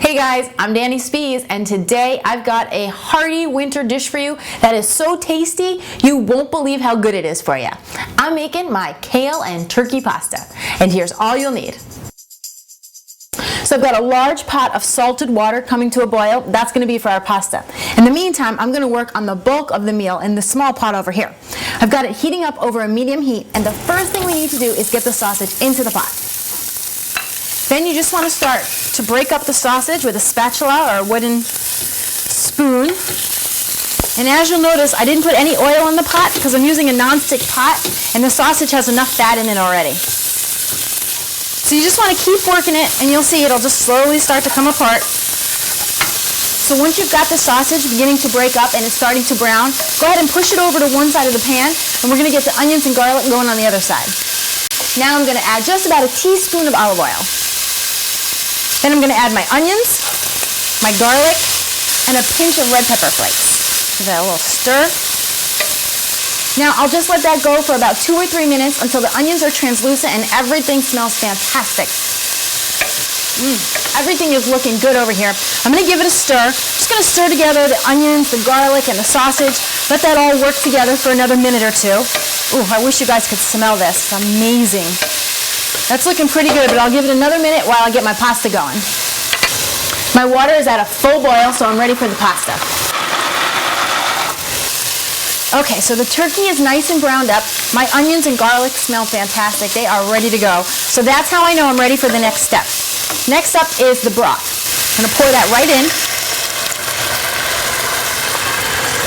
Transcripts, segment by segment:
Hey guys, I'm Danny Spees, and today I've got a hearty winter dish for you that is so tasty you won't believe how good it is for you. I'm making my kale and turkey pasta, and here's all you'll need. So I've got a large pot of salted water coming to a boil. That's going to be for our pasta. In the meantime, I'm going to work on the bulk of the meal in the small pot over here. I've got it heating up over a medium heat, and the first thing we need to do is get the sausage into the pot. Then you just want to start to break up the sausage with a spatula or a wooden spoon. And as you'll notice, I didn't put any oil in the pot because I'm using a non-stick pot, and the sausage has enough fat in it already. So you just want to keep working it, and you'll see it'll just slowly start to come apart. So once you've got the sausage beginning to break up and it's starting to brown, go ahead and push it over to one side of the pan, and we're going to get the onions and garlic going on the other side. Now I'm going to add just about a teaspoon of olive oil. Then I'm going to add my onions, my garlic, and a pinch of red pepper flakes. Give that a little stir. Now I'll just let that go for about 2 or 3 minutes until the onions are translucent and everything smells fantastic. Everything is looking good over here. I'm going to give it a stir. Just going to stir together the onions, the garlic, and the sausage. Let that all work together for another minute or two. Ooh, I wish you guys could smell this. It's amazing. That's looking pretty good, but I'll give it another minute while I get my pasta going. My water is at a full boil, so I'm ready for the pasta. Okay, so the turkey is nice and browned up. My onions and garlic smell fantastic. They are ready to go. So that's how I know I'm ready for the next step. Next up is the broth. I'm going to pour that right in.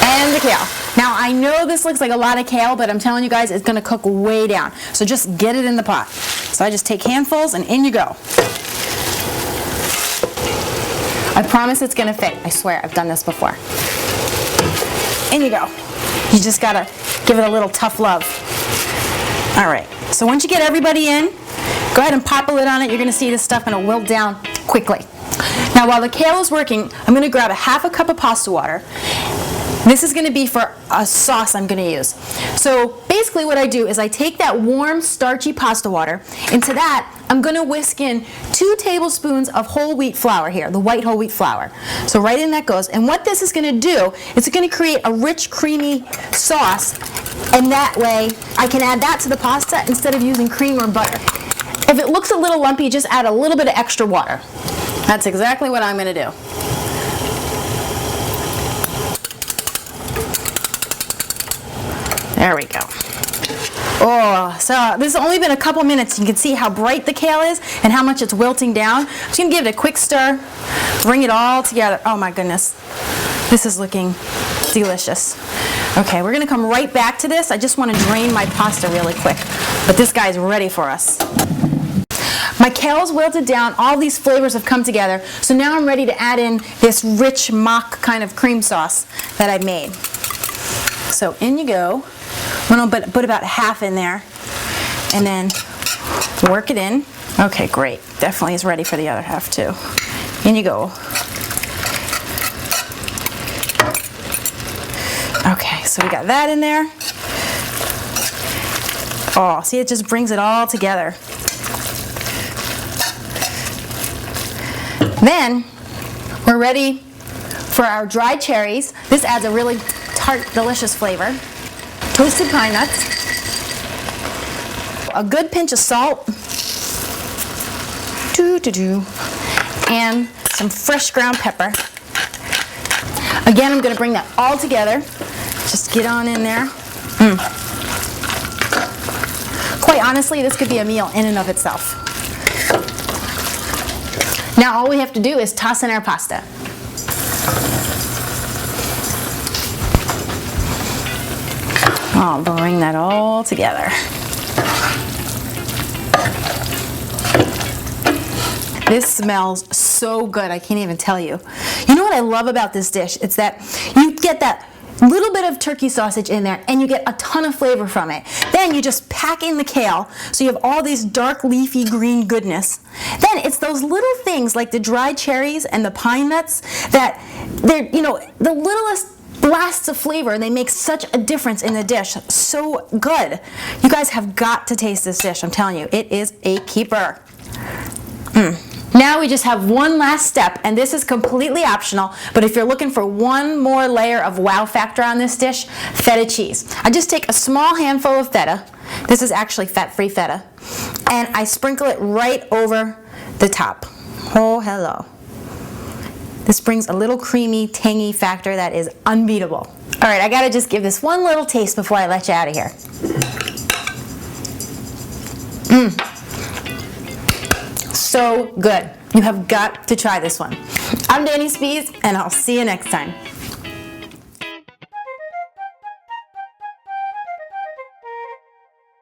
And the kale. Now I know this looks like a lot of kale, but I'm telling you guys it's going to cook way down. So just get it in the pot. So I just take handfuls and in you go. I promise it's going to fit. I swear, I've done this before. In you go. You just got to give it a little tough love. All right. So once you get everybody in, go ahead and pop a lid on it. You're going to see this stuff going to wilt down quickly. Now while the kale is working, I'm going to grab a half a cup of pasta water. This is going to be for a sauce I'm going to use. So basically what I do is I take that warm starchy pasta water. Into that I'm going to whisk in 2 tablespoons of whole wheat flour here, the white whole wheat flour. So right in that goes. And what this is going to do is it's going to create a rich creamy sauce, and that way I can add that to the pasta instead of using cream or butter. If it looks a little lumpy, just add a little bit of extra water. That's exactly what I'm going to do. There we go. Oh, so this has only been a couple minutes. You can see how bright the kale is and how much it's wilting down. I'm just going to give it a quick stir, bring it all together. Oh my goodness, this is looking delicious. Okay, we're going to come right back to this. I just want to drain my pasta really quick, but this guy's ready for us. My kale's wilted down, all these flavors have come together, so now I'm ready to add in this rich mock kind of cream sauce that I've made. So in you go. I'm going to put about half in there and then work it in. Okay, great. Definitely is ready for the other half too. In you go. Okay, so we got that in there. Oh, see, it just brings it all together. Then we're ready for our dried cherries. This adds a really tart, delicious flavor. Toasted pine nuts, a good pinch of salt, and some fresh ground pepper. Again, I'm going to bring that all together. Just get on in there. Quite honestly, this could be a meal in and of itself. Now all we have to do is toss in our pasta. I'll bring that all together. This smells so good, I can't even tell you. You know what I love about this dish? It's that you get that little bit of turkey sausage in there and you get a ton of flavor from it. Then you just pack in the kale, so you have all these dark leafy green goodness. Then it's those little things like the dried cherries and the pine nuts that they're, you know, the littlest blasts of flavor, and they make such a difference in the dish. So good. You guys have got to taste this dish. I'm telling you, it is a keeper. Now we just have one last step, and this is completely optional, but if you're looking for one more layer of wow factor on this dish, feta cheese. I just take a small handful of feta. This is actually fat-free feta. And I sprinkle it right over the top. Oh, hello. This brings a little creamy, tangy factor that is unbeatable. All right, I gotta just give this one little taste before I let you out of here. So good. You have got to try this one. I'm Danny Spees, and I'll see you next time.